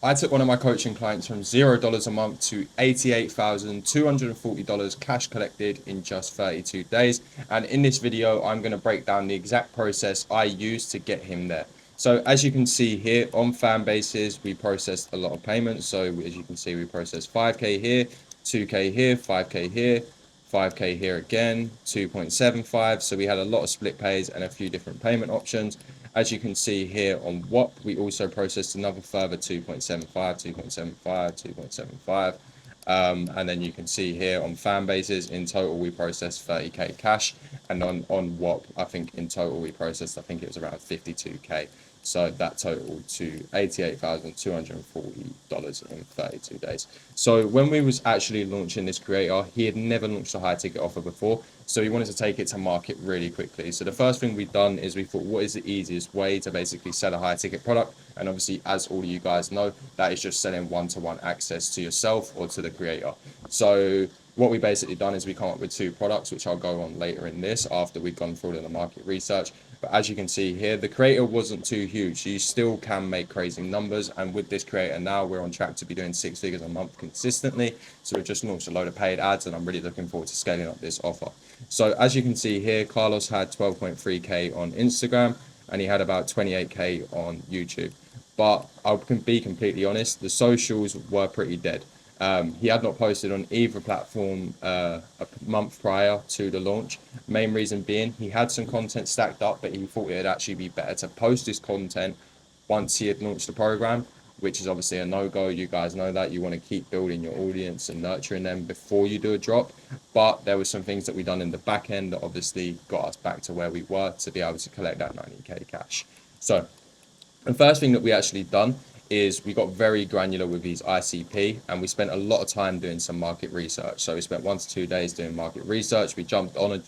I took one of my coaching clients from $0 a month to $88,240 cash collected in just 32 days. And in this video, I'm going to break down the exact process I used to get him there. So as you can see here on Fanbases, we processed a lot of payments. So as you can see, we processed 5K here, 2K here, 5K here, 5K here again, 2.75. So we had a lot of split pays and a few different payment options. As you can see here on WAP, we also processed another further 2.75, 2.75, 2.75. And then you can see here on Fanbases, in total, we processed 30K cash. And on WAP, I think in total, we processed, I think it was around 52K. So that totaled to $88,240 in 32 days. So when we was actually launching this creator, he had never launched a high ticket offer before. So we wanted to take it to market really quickly. So the first thing we've done is we thought, what is the easiest way to basically sell a high ticket product? And obviously, as all of you guys know, that is just selling one-to-one access to yourself or to the creator. So what we basically done is we come up with two products, which I'll go on later in this after we've gone through the market research. But as you can see here, the creator wasn't too huge. You still can make crazy numbers. And with this creator now, we're on track to be doing 6 figures a month consistently. So we've just launched a load of paid ads and I'm really looking forward to scaling up this offer. So as you can see here, Carlos had 12.3K on Instagram and he had about 28K on YouTube. But I can be completely honest, the socials were pretty dead. He had not posted on either platform a month prior to the launch. Main reason being he had some content stacked up, but he thought it'd actually be better to post his content once he had launched the program, which is obviously a no-go. You guys know that. You want to keep building your audience and nurturing them before you do a drop. But there were some things that we done in the back end that obviously got us back to where we were to be able to collect that 90K cash. So the first thing that we actually done is we got very granular with his ICP and we spent a lot of time doing some market research. So we spent 1 to 2 days doing market research. We jumped on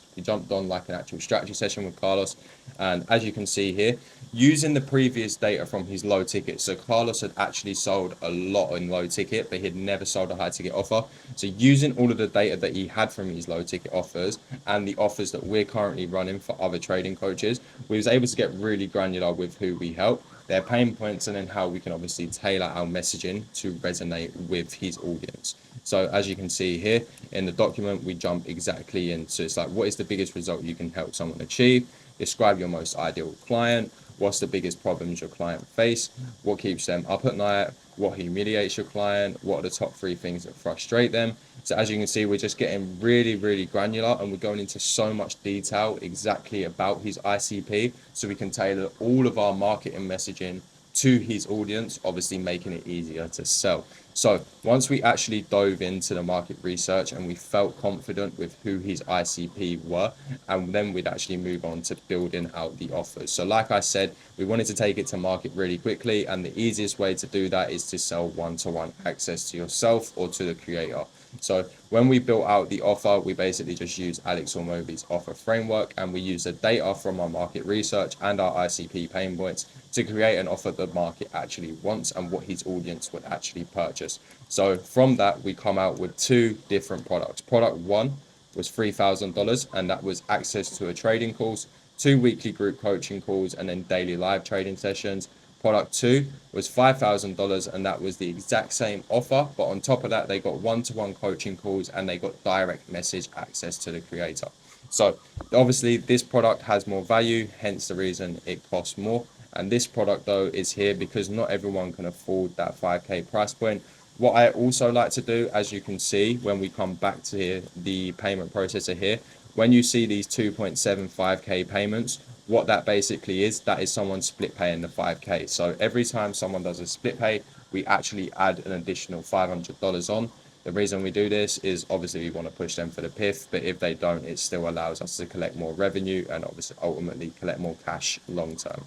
like an actual strategy session with Carlos. And as you can see here, using the previous data from his low ticket. So Carlos had actually sold a lot in low ticket, but he'd never sold a high ticket offer. So using all of the data that he had from his low ticket offers and the offers that we're currently running for other trading coaches, we was able to get really granular with who we help, their pain points, and then how we can obviously tailor our messaging to resonate with his audience. So as you can see here in the document, we jump exactly into, it's like, what is the biggest result you can help someone achieve? Describe your most ideal client. What's the biggest problems your client face? What keeps them up at night? What humiliates your client? What are the top 3 things that frustrate them? So as you can see, we're just getting really, really granular and we're going into so much detail exactly about his ICP so we can tailor all of our marketing messaging to his audience, obviously making it easier to sell. So once we actually dove into the market research and we felt confident with who his ICP were, and then we'd actually move on to building out the offers. So like I said, we wanted to take it to market really quickly, and the easiest way to do that is to sell one-to-one access to yourself or to the creator. So when we built out the offer, we basically just used Alex Hormozi's offer framework and we used the data from our market research and our ICP pain points to create an offer the market actually wants and what his audience would actually purchase. So from that, we come out with 2 different products. Product 1 was $3,000 and that was access to a trading course, 2 weekly group coaching calls, and then daily live trading sessions. Product 2 was $5,000 and that was the exact same offer, but on top of that, they got one-to-one coaching calls and they got direct message access to the creator. So obviously this product has more value, hence the reason it costs more. And this product though is here because not everyone can afford that 5K price point. What I also like to do, as you can see, when we come back to here, the payment processor here, when you see these 2.75K payments, what that basically is, that is someone split paying the 5K. So every time someone does a split pay, we actually add an additional $500 on. The reason we do this is obviously we want to push them for the PIF, but if they don't, it still allows us to collect more revenue and obviously ultimately collect more cash long term.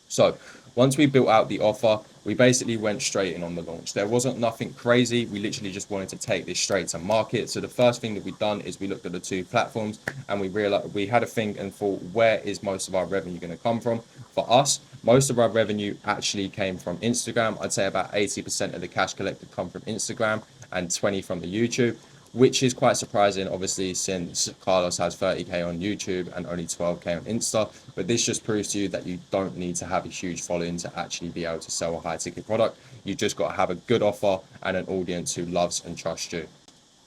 So once we built out the offer, we basically went straight in on the launch. There wasn't nothing crazy. We literally just wanted to take this straight to market. So the first thing that we've done is we looked at the 2 platforms and we realized we had a think and thought, where is most of our revenue going to come from? For us, most of our revenue actually came from Instagram. I'd say about 80% of the cash collected come from Instagram and 20 from the YouTube. which is quite surprising, obviously, since Carlos has 30K on YouTube and only 12K on Insta. But this just proves to you that you don't need to have a huge following to actually be able to sell a high ticket product. You just got to have a good offer and an audience who loves and trusts you.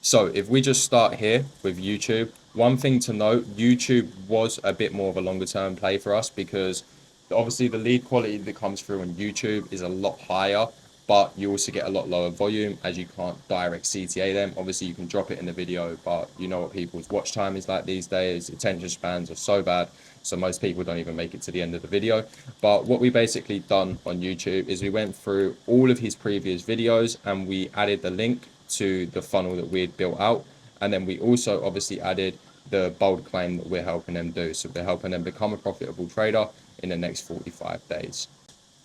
So if we just start here with YouTube, one thing to note, YouTube was a bit more of a longer term play for us because obviously the lead quality that comes through on YouTube is a lot higher, but you also get a lot lower volume as you can't direct CTA them. Obviously you can drop it in the video, but you know what people's watch time is like these days. Attention spans are so bad. So most people don't even make it to the end of the video. But what we basically done on YouTube is we went through all of his previous videos and we added the link to the funnel that we had built out. And then we also obviously added the bold claim that we're helping them do. So we're helping them become a profitable trader in the next 45 days.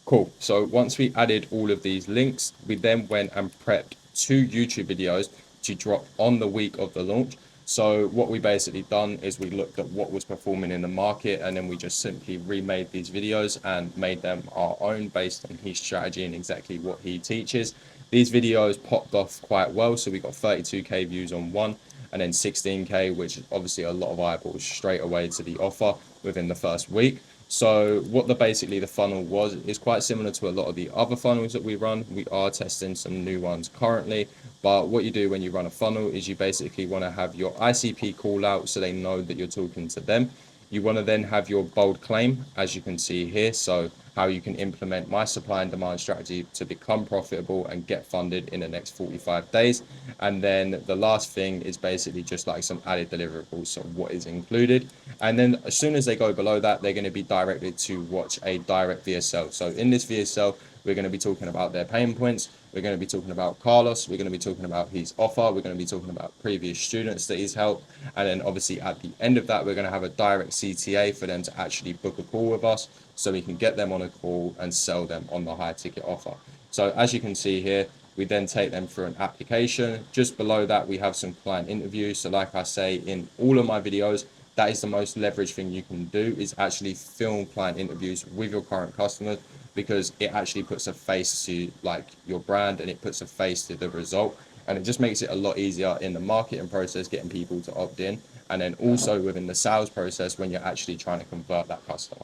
Cool. So once we added all of these links, we then went and prepped 2 YouTube videos to drop on the week of the launch. So what we basically done is we looked at what was performing in the market and then we just simply remade these videos and made them our own based on his strategy and exactly what he teaches. These videos popped off quite well. So we got 32K views on one and then 16K, which is obviously a lot of eyeballs straight away to the offer within the first week. So what basically the funnel was is quite similar to a lot of the other funnels that we run. We are testing some new ones currently, but what you do when you run a funnel is you basically want to have your ICP call out so they know that you're talking to them. You want to then have your bold claim, as you can see here. So how you can implement my supply and demand strategy to become profitable and get funded in the next 45 days. And then the last thing is basically just like some added deliverables, so what is included. And then as soon as they go below that, they're going to be directed to watch a direct VSL. So in this VSL, we're going to be talking about their pain points. We're going to be talking about Carlos. We're going to be talking about his offer. We're going to be talking about previous students that he's helped. And then obviously at the end of that, we're going to have a direct CTA for them to actually book a call with us so we can get them on a call and sell them on the high ticket offer. So as you can see here, we then take them through an application. Just below that, we have some client interviews. So like I say, in all of my videos, that is the most leveraged thing you can do is actually film client interviews with your current customers because it actually puts a face to like your brand and it puts a face to the result. And it just makes it a lot easier in the marketing process, getting people to opt in. And then also within the sales process when you're actually trying to convert that customer.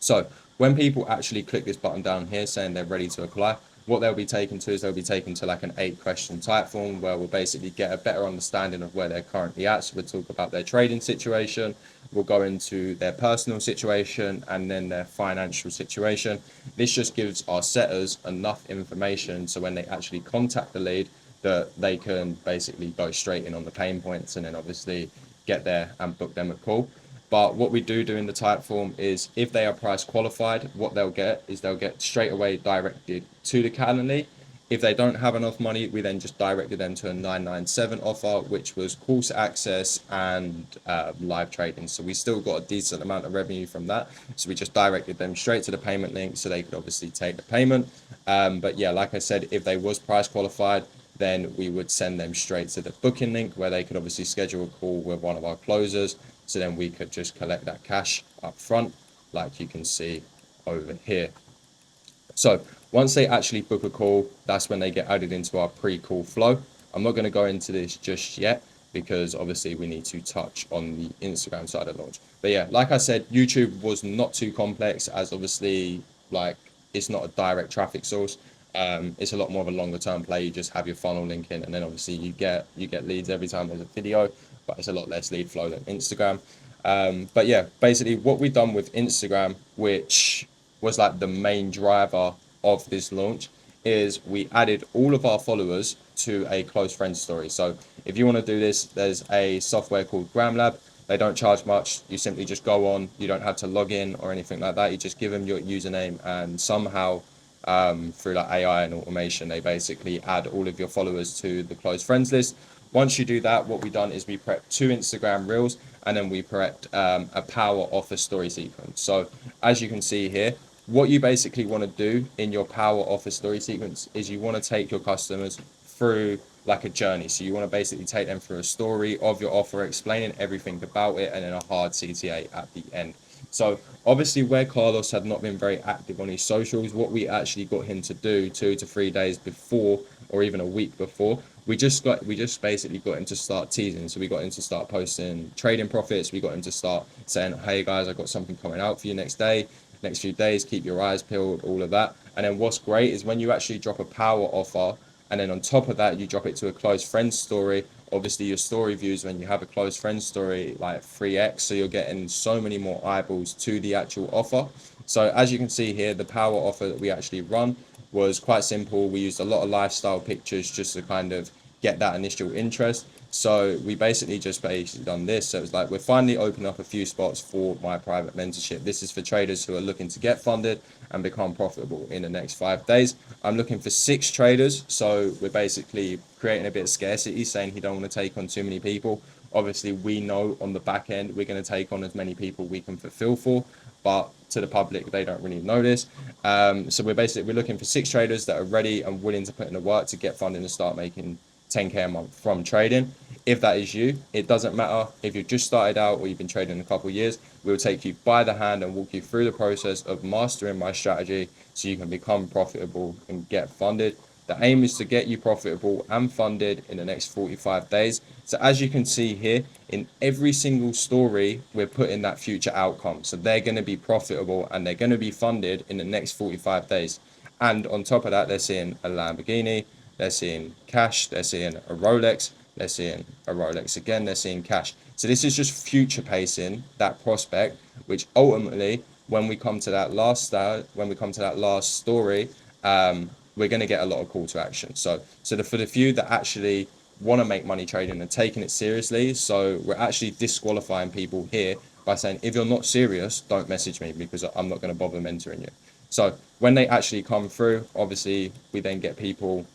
So when people actually click this button down here saying they're ready to apply, what they'll be taken to is they'll be taken to like an 8-question type form where we'll basically get a better understanding of where they're currently at. So we'll talk about their trading situation, we'll go into their personal situation and then their financial situation. This just gives our setters enough information so when they actually contact the lead that they can basically go straight in on the pain points and then obviously get there and book them a call. But what we do in the type form is if they are price qualified, what they'll get is they'll get straight away directed to the Calendly. If they don't have enough money, we then just directed them to a 997 offer, which was course access and live trading. So we still got a decent amount of revenue from that. So we just directed them straight to the payment link so they could obviously take the payment. But yeah, like I said, if they was price qualified, then we would send them straight to the booking link where they could obviously schedule a call with one of our closers. So then we could just collect that cash up front, like you can see over here. So once they actually book a call, that's when they get added into our pre-call flow. I'm not going to go into this just yet because obviously we need to touch on the Instagram side of launch. But yeah, like I said, YouTube was not too complex as obviously like it's not a direct traffic source. It's a lot more of a longer term play. You just have your funnel link in and then obviously you get leads every time there's a video, but it's a lot less lead flow than Instagram. But yeah, basically what we've done with Instagram, which was like the main driver of this launch, is we added all of our followers to a close friend story. So if you want to do this, there's a software called GramLab. They don't charge much. You simply just go on. You don't have to log in or anything like that. You just give them your username and somehow through like AI and automation, they basically add all of your followers to the close friends list. Once you do that, what we've done is we prepped 2 Instagram reels and then we prepped a power offer story sequence. So as you can see here, what you basically want to do in your power offer story sequence is you want to take your customers through like a journey. So you want to basically take them through a story of your offer, explaining everything about it, and then a hard CTA at the end. So obviously where Carlos had not been very active on his socials, what we actually got him to do 2 to 3 days before or even a week before, we just basically got him to start teasing. So we got him to start posting trading profits. We got him to start saying, hey guys, I got something coming out for you next few days, keep your eyes peeled, all of that. And then what's great is when you actually drop a power offer, and then on top of that, you drop it to a close friend story. Obviously, your story views when you have a close friend story like 3x, so you're getting so many more eyeballs to the actual offer. So as you can see here, the power offer that we actually run was quite simple. We used a lot of lifestyle pictures just to kind of get that initial interest. So we basically done this. So it's like we're finally opening up a few spots for my private mentorship. This is for traders who are looking to get funded and become profitable in the next 5 days. I'm looking for 6 traders. So we're basically creating a bit of scarcity, saying he don't want to take on too many people. Obviously, we know on the back end we're going to take on as many people we can fulfill for, but to the public, they don't really know this. So we're looking for 6 traders that are ready and willing to put in the work to get funding and start making 10K a month from trading. If that is you, it doesn't matter if you've just started out or you've been trading a couple of years. We'll take you by the hand and walk you through the process of mastering my strategy so you can become profitable and get funded. The aim is to get you profitable and funded in the next 45 days. So as you can see here, in every single story, we're putting that future outcome. So they're going to be profitable and they're going to be funded in the next 45 days. And on top of that, they're seeing a Lamborghini, they're seeing cash, they're seeing a Rolex, they're seeing a Rolex again, they're seeing cash. So this is just future pacing that prospect, which ultimately, when we come to that last story, we're going to get a lot of call to action. So for the few that actually want to make money trading and taking it seriously, so we're actually disqualifying people here by saying, if you're not serious, don't message me because I'm not going to bother mentoring you. So when they actually come through, obviously we then get people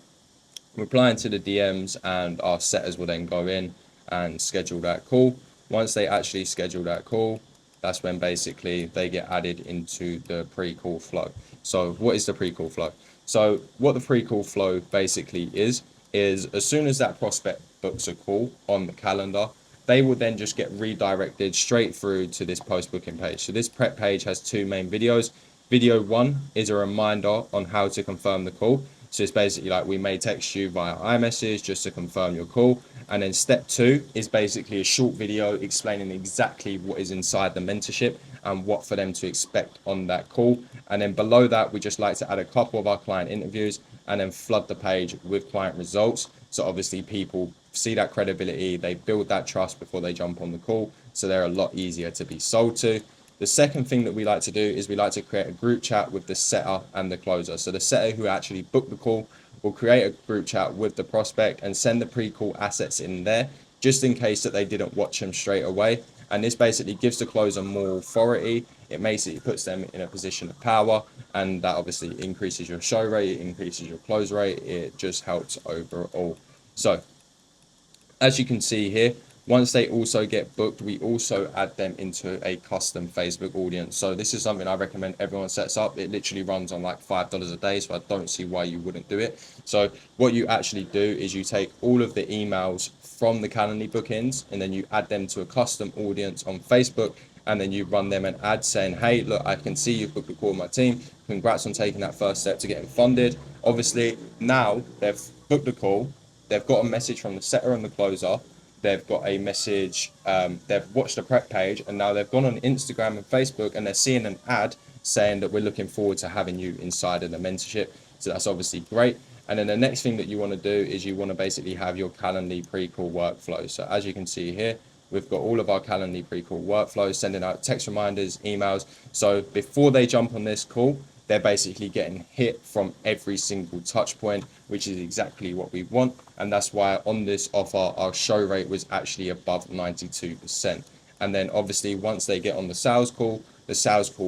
replying to the DMs, and our setters will then go in and schedule that call. Once they actually schedule that call, that's when basically they get added into the pre-call flow. So what is the pre-call flow? So what the pre-call flow basically is as soon as that prospect books a call on the calendar, they will then just get redirected straight through to this post booking page. So this prep page has 2 main videos. Video 1 is a reminder on how to confirm the call. So it's basically like we may text you via iMessage just to confirm your call. And then step 2 is basically a short video explaining exactly what is inside the mentorship and what for them to expect on that call. And then below that, we just like to add a couple of our client interviews and then flood the page with client results. So obviously people see that credibility, they build that trust before they jump on the call. So they're a lot easier to be sold to. The second thing that we like to do is we like to create a group chat with the setter and the closer. So the setter who actually booked the call will create a group chat with the prospect and send the pre-call assets in there just in case that they didn't watch them straight away. And this basically gives the closer more authority. It basically puts them in a position of power, and that obviously increases your show rate, it increases your close rate. It just helps overall. So as you can see here, once they also get booked, we also add them into a custom Facebook audience. So this is something I recommend everyone sets up. It literally runs on like $5 a day, so I don't see why you wouldn't do it. So what you actually do is you take all of the emails from the Calendly bookings and then you add them to a custom audience on Facebook, and then you run them an ad saying, hey, look, I can see you've booked a call with my team. Congrats on taking that first step to getting funded. Obviously, now they've booked the call. They've got a message from the setter and the closer. They've got a message, they've watched the prep page, and now they've gone on Instagram and Facebook and they're seeing an ad saying that we're looking forward to having you inside of the mentorship. So that's obviously great. And then the next thing that you want to do is you want to basically have your Calendly pre-call workflow. So as you can see here, we've got all of our Calendly pre-call workflows, sending out text reminders, emails. So before they jump on this call, they're basically getting hit from every single touch point, which is exactly what we want. And that's why on this offer, our show rate was actually above 92%. And then obviously once they get on the sales call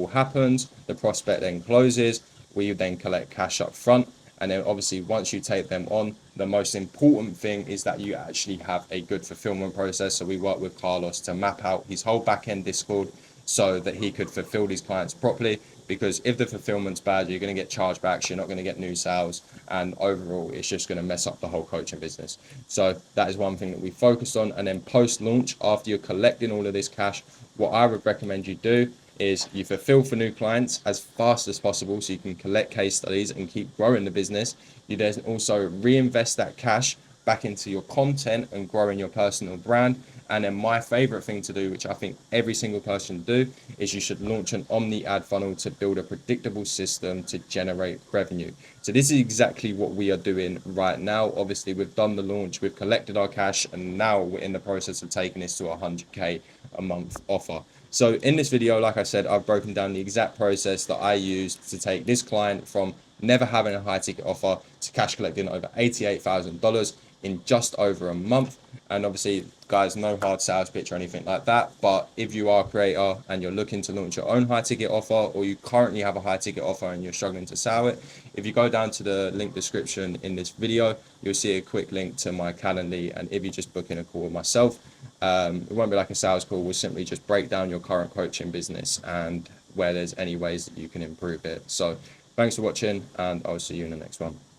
happens, the prospect then closes, we then collect cash up front. And then obviously once you take them on, the most important thing is that you actually have a good fulfillment process. So we work with Carlos to map out his whole back-end Discord so that he could fulfill these clients properly. Because if the fulfillment's bad, you're going to get chargebacks, you're not going to get new sales, and overall, it's just going to mess up the whole coaching business. So that is one thing that we focused on. And then post-launch, after you're collecting all of this cash, what I would recommend you do is you fulfill for new clients as fast as possible so you can collect case studies and keep growing the business. You then also reinvest that cash back into your content and growing your personal brand. And then my favorite thing to do, which I think every single person do, is you should launch an omni ad funnel to build a predictable system to generate revenue. So this is exactly what we are doing right now. Obviously, we've done the launch, we've collected our cash, and now we're in the process of taking this to a 100K a month offer. So in this video, like I said, I've broken down the exact process that I used to take this client from never having a high ticket offer to cash collecting over $88,000 in just over a month. And obviously, guys, no hard sales pitch or anything like that. But if you are a creator and you're looking to launch your own high ticket offer, or you currently have a high ticket offer and you're struggling to sell it, if you go down to the link description in this video, you'll see a quick link to my Calendly. And if you just book in a call with myself, it won't be like a sales call. We'll simply just break down your current coaching business and where there's any ways that you can improve it. So thanks for watching, and I'll see you in the next one.